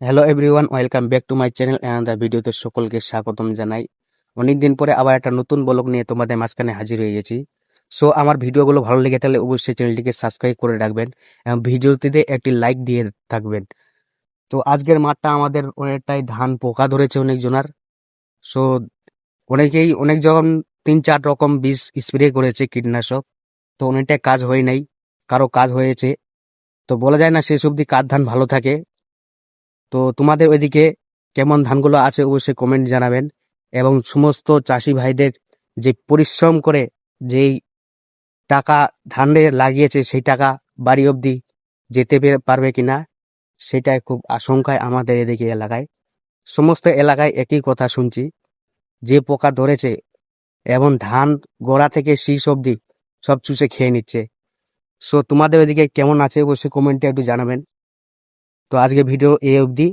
Hello everyone, welcome back to my channel and the ভিডিওতে সকলকে স্বাগতম জানাই। অনেকদিন পরে আবার একটা নতুন ব্লগ নিয়ে তোমাদের মাঝখানে হাজির হয়ে গেছি। সো আমার ভিডিওগুলো ভালো লেগে থাকলে অবশ্যই চ্যানেলটিকে সাবস্ক্রাইব করে রাখবেন এবং ভিডিওটিতে একটি লাইক দিয়ে থাকবেন। তো আজকের মাঠটা আমাদের অনেকটাই ধান পোকা ধরেছে অনেক জনার। সো অনেকেই অনেক যখন 3-4 রকম বীজ স্প্রে করেছে কীটনাশক, তো অনেকটাই কাজ হয় নাই, কারো কাজ হয়েছে। তো বলা যায় না শেষ অবধি কার ধান ভালো থাকে। তো তোমাদের ওইদিকে কেমন ধানগুলো আছে অবশ্যই কমেন্ট জানাবেন, এবং সমস্ত চাষি ভাইদের যে পরিশ্রম করে যেই টাকা ধানে লাগিয়েছে সেই টাকা বাড়ি অবধি যেতে পারবে কিনা, সেটাই খুব আশঙ্কায় আমাদের এদিকে এলাকায়। সমস্ত এলাকায় একই কথা শুনছি, যে পোকা ধরেছে এবং ধান গোড়া থেকে শীষ অবধি সব চুষে খেয়ে নিচ্ছে। সো তোমাদের ওইদিকে কেমন আছে অবশ্যই কমেন্টে একটু জানাবেন। তো আজকে ভিডিও এই অবধি।